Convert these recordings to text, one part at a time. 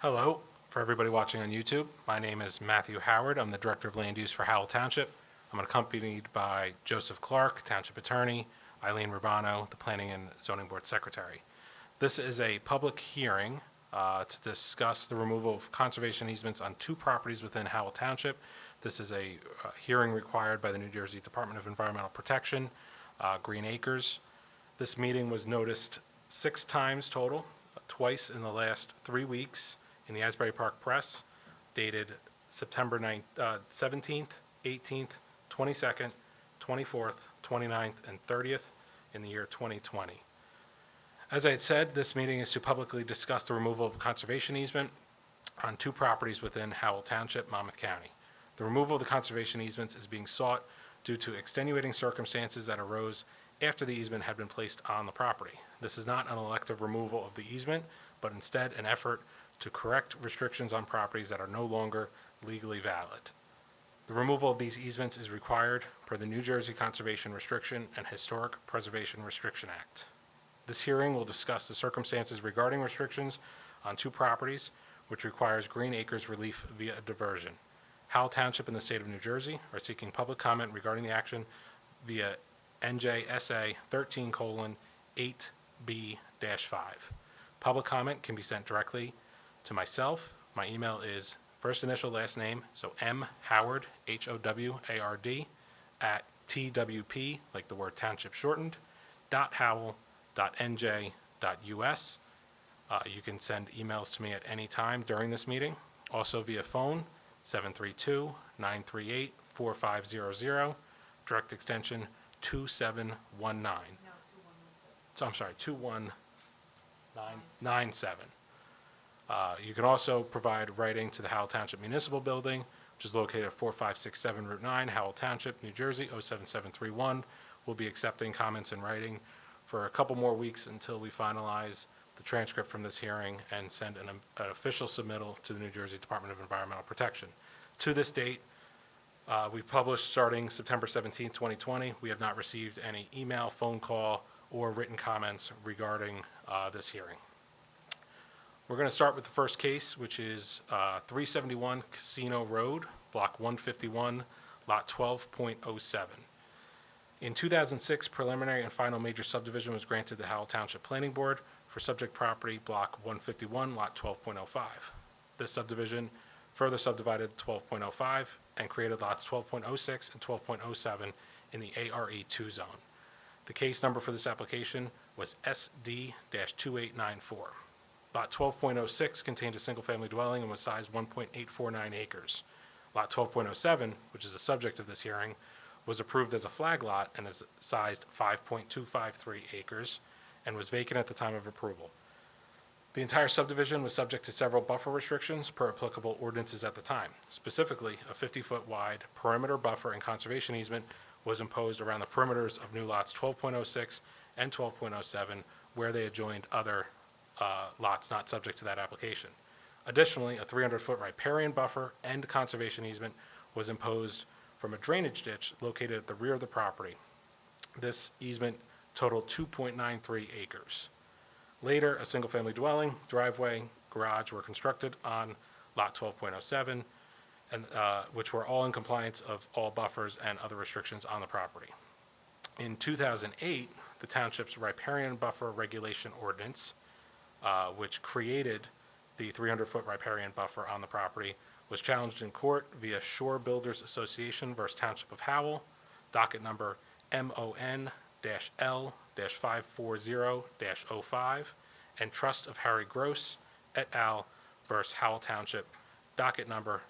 Hello, for everybody watching on YouTube. My name is Matthew Howard. I'm the Director of Land Use for Howell Township. I'm accompanied by Joseph Clark, Township Attorney, Eileen Rubano, the Planning and Zoning Board Secretary. This is a public hearing to discuss the removal of conservation easements on two properties within Howell Township. This is a hearing required by the New Jersey Department of Environmental Protection, Green Acres. This meeting was noticed 6 times total, twice in the last 3 weeks in the Asbury Park Press, dated September 17th, 18th, 22nd, 24th, 29th, and 30th in the year 2020. As I had said, this meeting is to publicly discuss the removal of a conservation easement on two properties within Howell Township, Monmouth County. The removal of the conservation easements is being sought due to extenuating circumstances that arose after the easement had been placed on the property. This is not an elective removal of the easement, but instead an effort to correct restrictions on properties that are no longer legally valid. The removal of these easements is required per the New Jersey Conservation Restriction and Historic Preservation Restriction Act. This hearing will discuss the circumstances regarding restrictions on two properties, which requires Green Acres relief via a diversion. Howell Township and the state of New Jersey are seeking public comment regarding the action via NJSA 13:8B-5. Public comment can be sent directly to myself. My email is first initial last name, so M Howard, HOWARD, at TWP, like the word township shortened, .howell.nj.us. You can send emails to me at any time during this meeting. Also via phone, 732-938-4500, direct extension 2719. So I'm sorry, 21997. You can also provide writing to the Howell Township Municipal Building, which is located at 4567 Route 9, Howell Township, New Jersey, 07731. We'll be accepting comments in writing for a couple more weeks until we finalize the transcript from this hearing and send an official submittal to the New Jersey Department of Environmental Protection. To this date, we published starting September 17, 2020. We have not received any email, phone call, or written comments regarding this hearing. We're going to start with the first case, which is 371 Casino Road, Block 151, Lot 12.07. In 2006, preliminary and final major subdivision was granted to the Howell Township Planning Board for subject property Block 151, Lot 12.05. This subdivision further subdivided 12.05 and created lots 12.06 and 12.07 in the ARE2 zone. The case number for this application was SD-2894. Lot 12.06 contained a single-family dwelling and was sized 1.849 acres. Lot 12.07, which is the subject of this hearing, was approved as a flag lot and is sized 5.253 acres and was vacant at the time of approval. The entire subdivision was subject to several buffer restrictions per applicable ordinances at the time. Specifically, a 50-foot wide perimeter buffer and conservation easement was imposed around the perimeters of new lots 12.06 and 12.07 where they adjoined other lots not subject to that application. Additionally, a 300-foot riparian buffer and conservation easement was imposed from a drainage ditch located at the rear of the property. This easement totaled 2.93 acres. Later, a single-family dwelling, driveway, garage were constructed on lot 12.07, and which were all in compliance of all buffers and other restrictions on the property. In 2008, the township's riparian buffer regulation ordinance, which created the 300-foot riparian buffer on the property, was challenged in court via Shore Builders Association versus Township of Howell, docket number MON-L-540-05, and Trust of Harry Gross et al. Versus Howell Township, docket number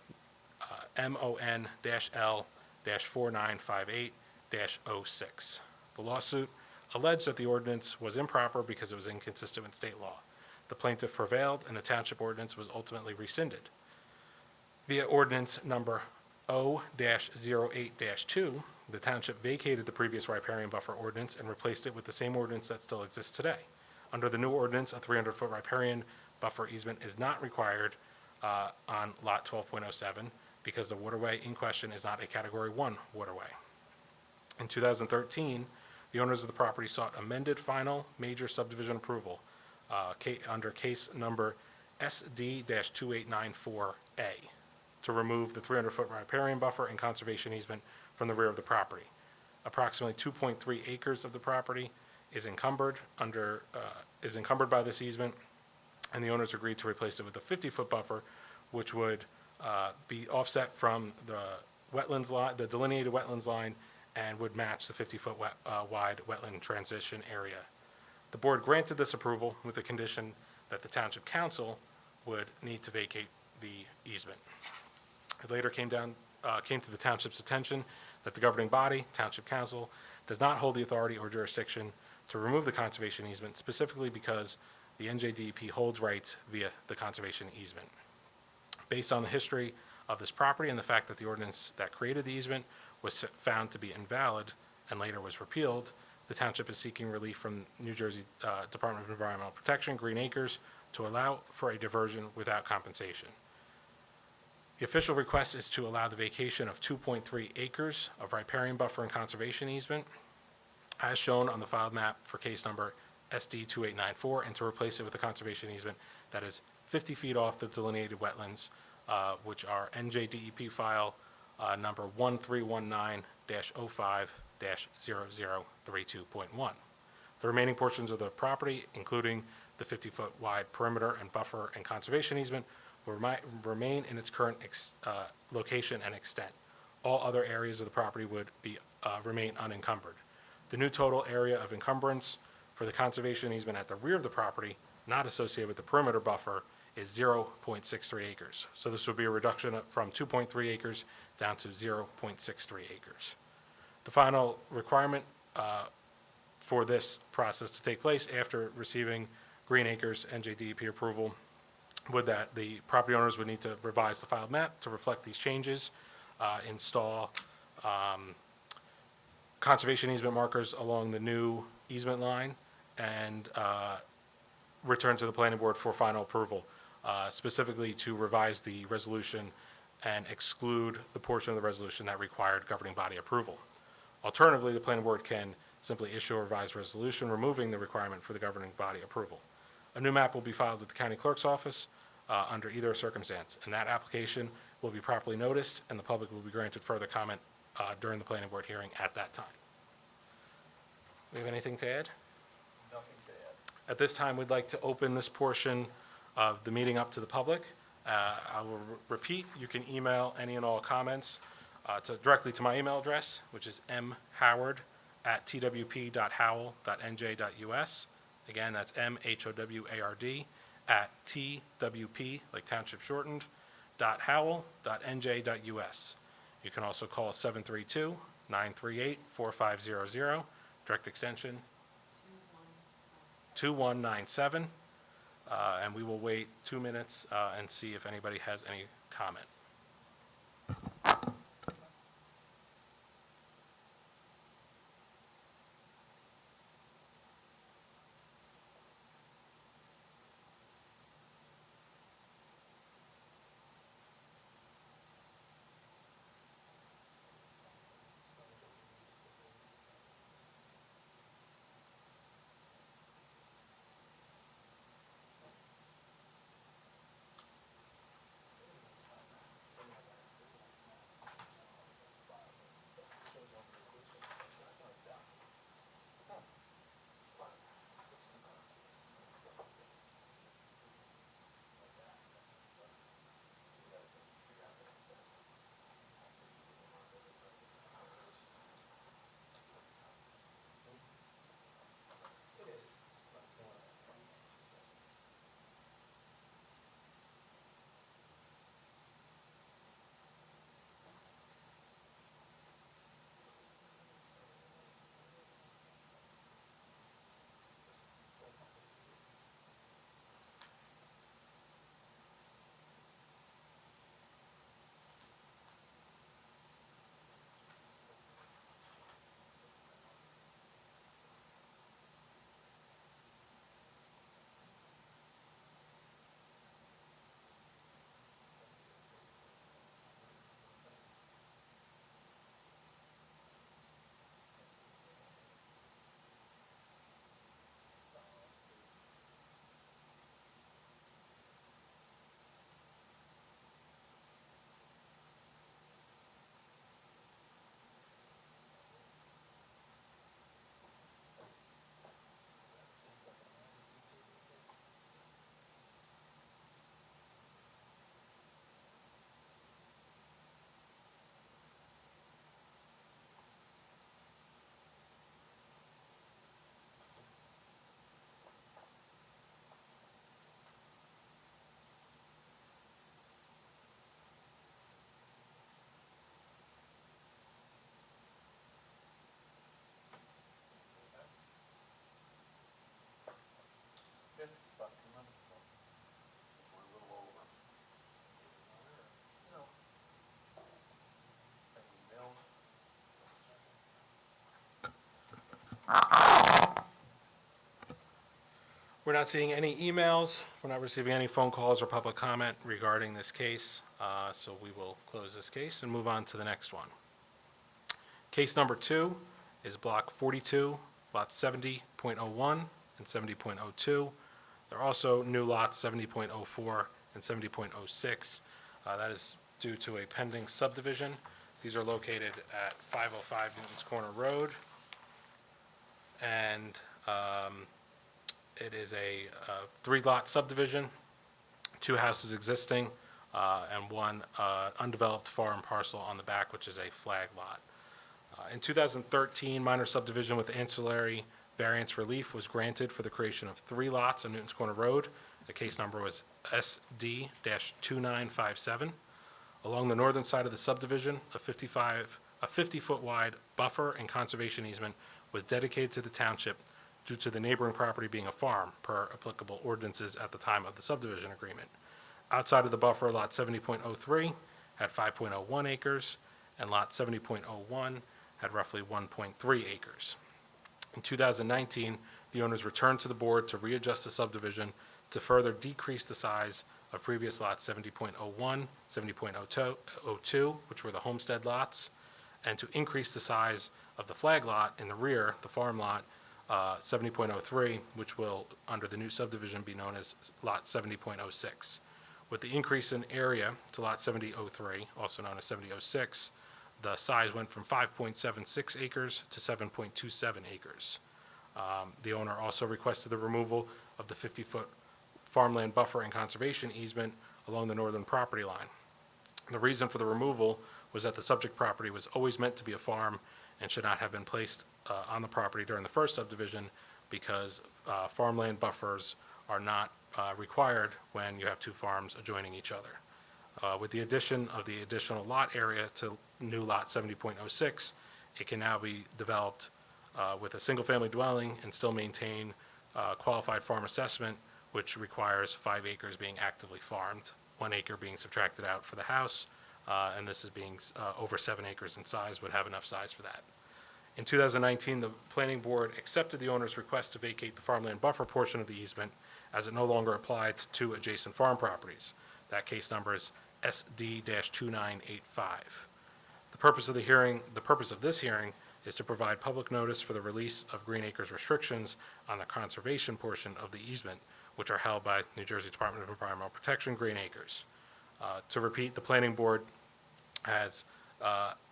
MON-L-4958-06. The lawsuit alleged that the ordinance was improper because it was inconsistent with state law. The plaintiff prevailed, and the township ordinance was ultimately rescinded. Via ordinance number O-08-2, the township vacated the previous riparian buffer ordinance and replaced it with the same ordinance that still exists today. Under the new ordinance, a 300-foot riparian buffer easement is not required on lot 12.07 because the waterway in question is not a Category 1 waterway. In 2013, the owners of the property sought amended final major subdivision approval under case number SD-2894A to remove the 300-foot riparian buffer and conservation easement from the rear of the property. Approximately 2.3 acres of the property is encumbered by this easement, and the owners agreed to replace it with a 50-foot buffer, which would be offset from the wetlands line, the delineated wetlands line, and would match the 50-foot wide wetland transition area. The board granted this approval with the condition that the Township Council would need to vacate the easement. It later came to the Township's attention that the governing body, Township Council, does not hold the authority or jurisdiction to remove the conservation easement, specifically because the NJDEP holds rights via the conservation easement. Based on the history of this property and the fact that the ordinance that created the easement was found to be invalid and later was repealed, the Township is seeking relief from New Jersey Department of Environmental Protection, Green Acres, to allow for a diversion without compensation. The official request is to allow the vacation of 2.3 acres of riparian buffer and conservation easement, as shown on the filed map for case number SD-2894, and to replace it with a conservation easement that is 50 feet off the delineated wetlands, which are NJDEP file number 1319-05-0032.1. The remaining portions of the property, including the 50-foot wide perimeter and buffer and conservation easement, will remain in its current location and extent. All other areas of the property would remain unencumbered. The new total area of encumbrance for the conservation easement at the rear of the property, not associated with the perimeter buffer, is 0.63 acres. So this would be a reduction from 2.3 acres down to 0.63 acres. The final requirement for this process to take place after receiving Green Acres NJDEP approval would that the property owners would need to revise the filed map to reflect these changes, install conservation easement markers along the new easement line, and return to the planning board for final approval, specifically to revise the resolution and exclude the portion of the resolution that required governing body approval. Alternatively, the planning board can simply issue a revised resolution removing the requirement for the governing body approval. A new map will be filed with the county clerk's office under either circumstance, and that application will be properly noticed, and the public will be granted further comment during the planning board hearing at that time. We have anything to add? Nothing to add. At this time, we'd like to open this portion of the meeting up to the public. I will repeat, you can email any and all comments directly to my email address, which is mwhoward@twp.howell.nj.us. Again, that's MHOWARD @TWP, like township shortened, .howell.nj.us. You can also call 732-938-4500, direct extension 2197, and we will wait 2 minutes and see if anybody has any comment. We're not seeing any emails. We're not receiving any phone calls or public comment regarding this case. So we will close this case and move on to the next one. Case number 2 is block 42, lots 70.01 and 70.02. There are also new lots 70.04 and 70.06. That is due to a pending subdivision. These are located at 505 Newton's Corner Road. And it is a 3-lot subdivision, 2 houses existing, and 1 undeveloped farm parcel on the back, which is a flag lot. In 2013, minor subdivision with ancillary variance relief was granted for the creation of 3 lots on Newton's Corner Road. The case number was SD-2957. Along the northern side of the subdivision, a 50-foot wide buffer and conservation easement was dedicated to the township due to the neighboring property being a farm, per applicable ordinances at the time of the subdivision agreement. Outside of the buffer, lot 70.03 had 5.01 acres, and lot 70.01 had roughly 1.3 acres. In 2019, the owners returned to the board to readjust the subdivision to further decrease the size of previous lots 70.01, 70.02, which were the homestead lots, and to increase the size of the flag lot in the rear, the farm lot, 70.03, which will, under the new subdivision, be known as lot 70.06. With the increase in area to lot 70.03, also known as 70.06, the size went from 5.76 acres to 7.27 acres. The owner also requested the removal of the 50-foot farmland buffer and conservation easement along the northern property line. The reason for the removal was that the subject property was always meant to be a farm and should not have been placed on the property during the first subdivision, because farmland buffers are not required when you have 2 farms adjoining each other. With the addition of the additional lot area to new lot 70.06, it can now be developed with a single-family dwelling and still maintain qualified farm assessment, which requires 5 acres being actively farmed, 1 acre being subtracted out for the house, and this is being over 7 acres in size, would have enough size for that. In 2019, the planning board accepted the owner's request to vacate the farmland buffer portion of the easement, as it no longer applied to 2 adjacent farm properties. That case number is SD-2985. The purpose of this hearing is to provide public notice for the release of Green Acres restrictions on the conservation portion of the easement, which are held by New Jersey Department of Environmental Protection, Green Acres. To repeat, the planning board has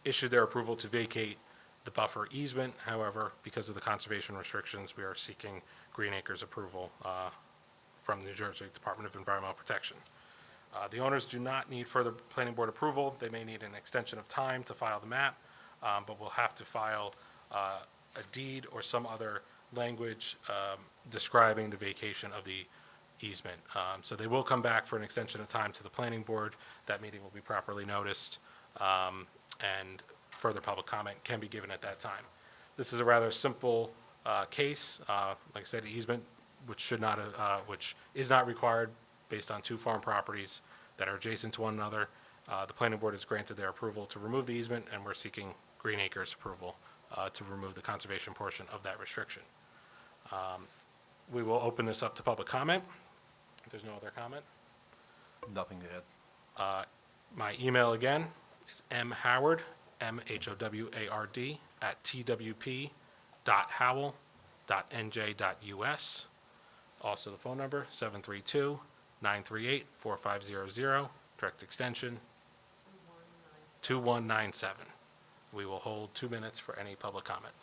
issued their approval to vacate the buffer easement. However, because of the conservation restrictions, we are seeking Green Acres approval from the New Jersey Department of Environmental Protection. The owners do not need further planning board approval. They may need an extension of time to file the map, but will have to file a deed or some other language describing the vacation of the easement. So they will come back for an extension of time to the planning board. That meeting will be properly noticed, and further public comment can be given at that time. This is a rather simple case. Like I said, easement, which is not required based on 2 farm properties that are adjacent to one another. The planning board has granted their approval to remove the easement, and we're seeking Green Acres approval to remove the conservation portion of that restriction. We will open this up to public comment. If there's no other comment. Nothing to add. My email again is mhoward, MHOWARD, @twp.howell.nj.us. Also the phone number, 732-938-4500, direct extension 2197. We will hold 2 minutes for any public comment.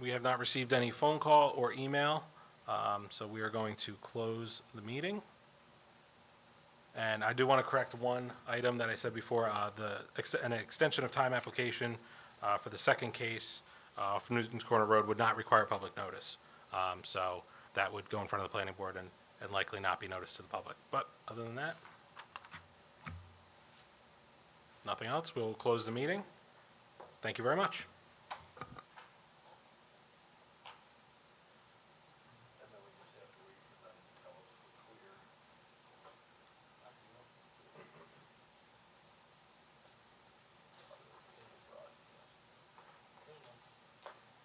we have not received any phone call or email, so we are going to close the meeting. And I do want to correct one item that I said before, an extension of time application for the second case for Newton's Corner Road would not require public notice. So that would go in front of the planning board and likely not be noticed to the public. But other than that, nothing else. We'll close the meeting. Thank you very much.